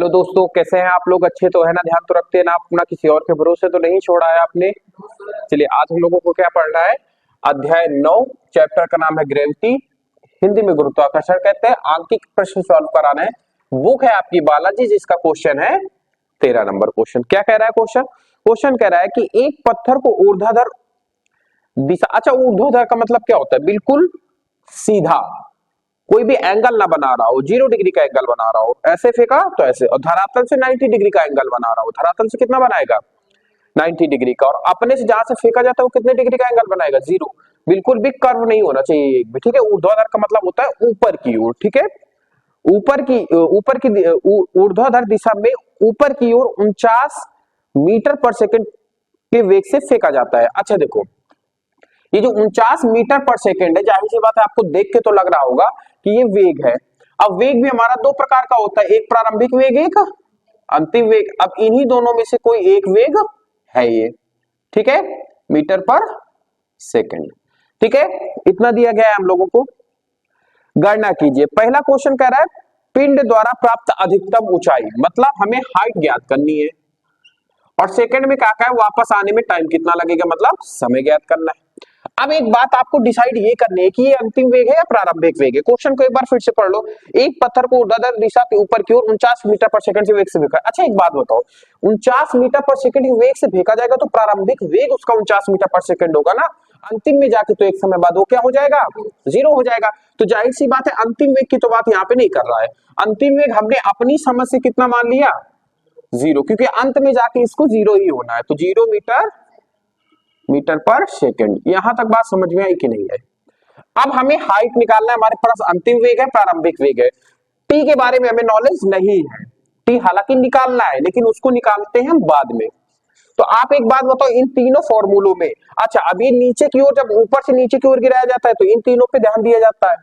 Hello दोस्तों, कैसे हैं आप लोग? अच्छे तो है ना? ध्यान तो रखते हैं ना अपना? किसी और के भरोसे तो नहीं छोड़ा है आपने? चलिए, आज हम लोगों को क्या पढ़ना है? अध्याय 9, चैप्टर का नाम है ग्रेविटी, हिंदी में गुरुत्वाकर्षण कहते हैं। आंकिक प्रश्न सॉल्व कराना है। बुक है आपकी बालाजी, जिसका क्वेश्चन है 13 नंबर क्वेश्चन। क्या कह रहा है क्वेश्चन? क्वेश्चन कह रहा है कि एक पत्थर को ऊर्ध्वाधर दिशा, अच्छा ऊर्ध्वाधर का मतलब क्या होता है? बिल्कुल सीधा, कोई भी एंगल ना बना रहा हो, 0 डिग्री का एंगल बना रहा हो, ऐसे फेंका तो ऐसे, और धरातल से 90 डिग्री का एंगल बना रहा हो, धरातल से कितना बनाएगा? 90 डिग्री का। और अपने से जहां से फेंका जाता है वो कितने डिग्री का एंगल बनाएगा? 0। बिल्कुल भी कर्व नहीं होना चाहिए एक भी, ठीक है। ऊर्ध्वाधर का मतलब होता है ऊपर की ओर, ठीक है। ऊपर की ऊर्ध्वाधर दिशा में ऊपर की ओर 49 मीटर पर सेकंड के वेग से फेंका जाता है। अच्छा देखो, ये जो 49 मीटर पर सेकंड है, जाहिर सी बात है आपको देख के तो लग रहा होगा कि ये वेग है। अब वेग भी हमारा दो प्रकार का होता है, एक प्रारंभिक वेग, एक अंतिम वेग। अब इन्हीं दोनों में से कोई एक वेग है ये, ठीक है, मीटर पर सेकंड, ठीक है। इतना दिया गया है हम लोगों को। गणना कीजिए। पहला क्वेश्चन कह रहा है पिंड द्वारा प्राप्त अधिकतम ऊंचाई, मतलब हमें हाइट ज्ञात करनी है। और सेकंड में क्या है? वापस आने में टाइम कितना लगेगा, मतलब समय ज्ञात करना है। अब एक बात आपको डिसाइड ये करनी है कि ये अंतिम वेग है या प्रारंभिक वेग है। क्वेश्चन को एक बार फिर से पढ़ लो। एक पत्थर को ऊर्ध्वाधर दिशा के ऊपर की ओर 49 मीटर पर सेकंड से वेग से फेंका। अच्छा एक बात बताओ, 49 मीटर पर सेकंड के वेग से फेंका जाएगा तो प्रारंभिक वेग उसका 49 मीटर पर सेकंड होगा ना। अंतिम में जाके तो एक समय बाद वो क्या हो जाएगा? 0 हो जाएगा। तो जाहिर सी बात है अंतिम वेग की तो बात यहाँ पे नहीं कर रहा है। अंतिम वेग हमने अपनी समझ से कितना मान लिया? 0, क्योंकि अंत में जाके इसको 0 ही होना है। तो 0 मीटर पर सेकंड। यहां तक बात समझ में आई कि नहीं है? अब हमें हाइट निकालना है। हमारे पास अंतिम वेग है, प्रारंभिक वेग है। टी के बारे में हमें नॉलेज नहीं है। टी हालांकि निकालना है, लेकिन उसको निकालते हैं हम बाद में। तो आप एक बात बताओ, इन तीनों फॉर्मूलों में, अच्छा अब ये नीचे की ओर, जब ऊपर से नीचे की ओर गिराया जाता है तो इन तीनों पे ध्यान दिया जाता है।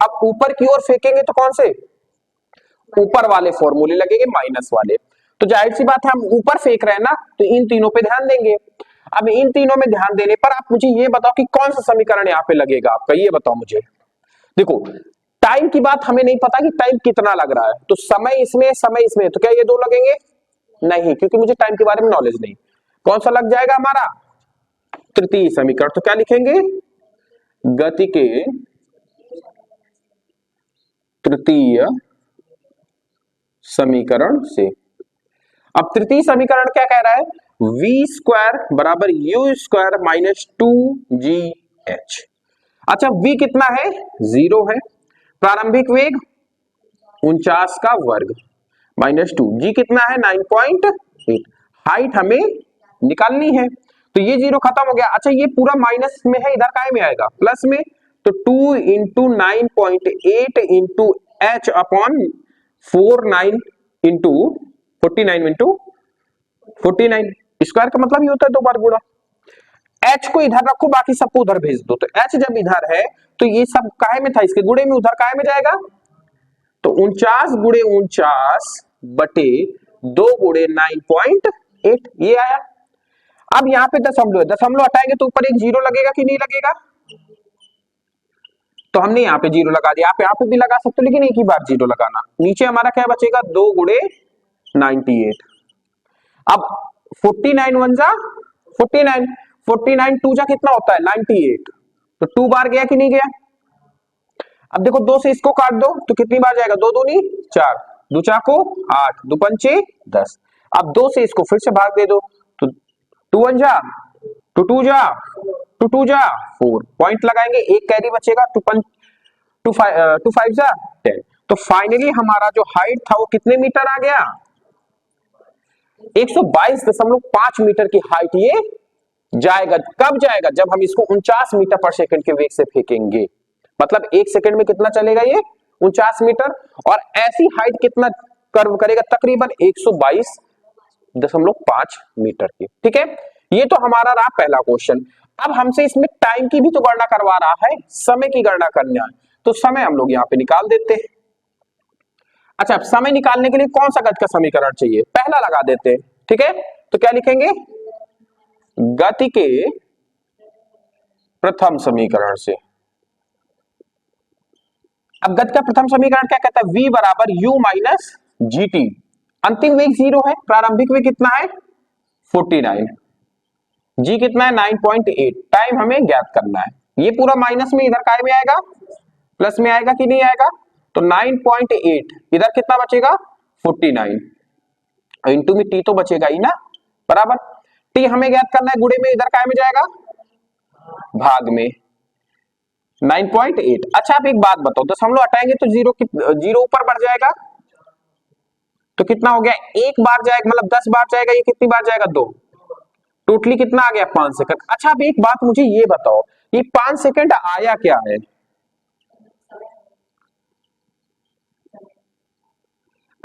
अब ऊपर की ओर फेंकेंगे तो कौन से? ऊपर वाले फॉर्मूले लगेंगे, माइनस वाले। तो जाहिर सी बात है हम ऊपर फेंक रहे हैं ना, तो इन तीनों पे ध्यान देंगे। अब इन तीनों में ध्यान देने पर आप मुझे ये बताओ कि कौन सा समीकरण यहाँ पे लगेगा आपका, ये बताओ मुझे। देखो, टाइम की बात हमें नहीं पता कि टाइम कितना लग रहा है, तो समय इसमें, तो क्या ये दो लगेंगे? नहीं, क्योंकि मुझे टाइम के बारे में नॉलेज नहीं। कौन सा लग जाएगा हमारा? तृतीय समीकरण। तो क्या लिखेंगे? गति के तृतीय समीकरण से। अब तृतीय समीकरण क्या कह रहा है? v स्क्वायर बराबर u स्क्वायर माइनस 2gh। अच्छा v कितना है? 0 है। प्रारंभिक वेग 49 का वर्ग माइनस 2, g कितना है? 9.8। हाइट हमें निकालनी है, तो ये 0 खत्म हो गया। अच्छा ये पूरा माइनस में है, इधर काय में आएगा? प्लस में। तो 2 into 9.8 into H upon 49 into 49 into 49। Square का मतलब ये होता है दो बार गुणा। एच को इधर रखो, बाकी सबको उधर भेज दो। तो एच जब इधर है तो ये सब काहे में था? इसके गुणे में, उधर काहे में जाएगा? तो 49 गुणे 49 बटे 2 गुणे 9.8 ये आया। अब यहाँ पे दशमलव है, दशमलव हटाएंगे तो ऊपर एक 0 लगेगा कि नहीं लगेगा? तो हमने यहाँ पे 0 लगा दिया। आप पे भी लगा सकते हो, लेकिन एक ही बार 0 लगाना। नीचे हमारा क्या बचेगा? 2 गुणे 98। अब 49 वन जा 49, 49 टू जा कितना होता है? 98। तो 2 बार गया कि नहीं गया? अब देखो 2 से इसको काट दो तो कितनी बार जाएगा? 2 दूनी 4, दो चाको 8, दो पंचे 10। अब 2 से इसको फिर से भाग दे दो तो 2 वन जा 2, 2 जा 2, 2 जा 4, पॉइंट लगाएंगे, एक कैरी बचेगा। 2 5 जा 10। तो फाइनली हमारा जो हाइट था वो कितने मीटर आ गया? 122.5 मीटर की हाइट ये जाएगा। कब जाएगा? जब हम इसको 49 मीटर पर सेकंड के वेग से फेंकेंगे। मतलब एक सेकंड में कितना चलेगा ये? 49 मीटर। और ऐसी हाइट कितना कर्व करेगा? तकरीबन 122.5 मीटर की, ठीक है। ये तो हमारा रहा पहला क्वेश्चन। अब हमसे इसमें टाइम की भी तो गणना करवा रहा है, समय की गणना करना है। तो समय हम लोग यहाँ पे निकाल देते हैं। अच्छा, समय निकालने के लिए कौन सा गति का समीकरण चाहिए? पहला लगा देते हैं, ठीक है। तो क्या लिखेंगे? गति के प्रथम समीकरण से। अब गति का प्रथम समीकरण क्या कहता है, v बराबर u माइनस जी टी। अंतिम वेग 0 है, प्रारंभिक वेग कितना है 49, g कितना है 9.8, टाइम हमें ज्ञात करना है। ये पूरा माइनस में इधर काय में आएगा, प्लस में आएगा कि नहीं आएगा, तो 9.8 इधर कितना बचेगा 49, इंटू में टी तो बचेगा ही ना, बराबर। टी हमें ज्ञात करना है, गुणे में इधर काय में जाएगा भाग में 9.8। अच्छा आप एक बात बताओ, 10 हम लोग हटाएंगे तो जीरो ऊपर बढ़ जाएगा, तो कितना हो गया, एक बार जाएगा, मतलब 10 बार जाएगा, ये कितनी बार जाएगा 2, टोटली कितना आ गया 5 सेकंड। अच्छा अब एक बात मुझे ये बताओ, ये 5 सेकंड आया क्या है,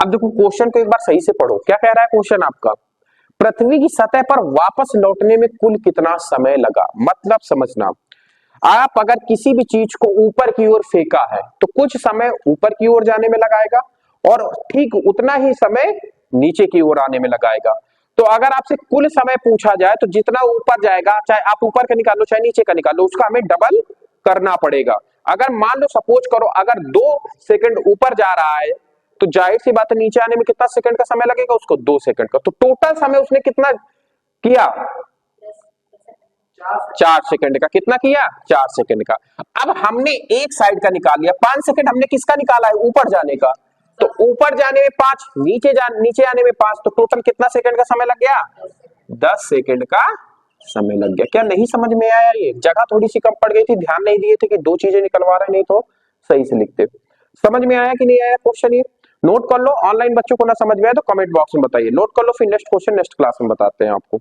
अब देखो क्वेश्चन को एक बार सही से पढ़ो, क्या कह रहा है क्वेश्चन आपका, पृथ्वी की सतह पर वापस लौटने में कुल कितना समय लगा। मतलब समझना, आप अगर किसी भी चीज को ऊपर की ओर फेंका है तो कुछ समय ऊपर की ओर जाने में लगाएगा और ठीक उतना ही समय नीचे की ओर आने में लगाएगा। तो अगर आपसे कुल समय पूछा जाए तो जितना ऊपर जाएगा, चाहे आप ऊपर का निकालो चाहे नीचे का निकालो, उसका हमें डबल करना पड़ेगा। अगर मान लो सपोज करो अगर 2 सेकंड ऊपर जा रहा है तो जाहिर सी बात है नीचे आने में कितना सेकंड का समय लगेगा उसको, 2 सेकंड का। तो टोटल समय उसने कितना किया 4 सेकंड का, कितना किया 4 सेकंड का। अब हमने एक साइड का निकाल लिया, 5 सेकंड हमने किसका निकाला है ऊपर जाने का, तो ऊपर जाने में 5, नीचे आने में 5, तो टोटल कितना सेकंड का समय लग गया 10 सेकंड का समय लग गया। क्या नहीं समझ में आया, ये जगह थोड़ी सी कम पड़ गई थी, ध्यान नहीं दिए थे कि 2 चीजें निकलवा रहे, नहीं तो सही से लिखते। समझ में आया कि नहीं आया क्वेश्चन, ये नोट कर लो। ऑनलाइन बच्चों को ना समझ में आया तो कमेंट बॉक्स में बताइए, नोट कर लो, फिर नेक्स्ट क्वेश्चन नेक्स्ट क्लास में बताते हैं आपको।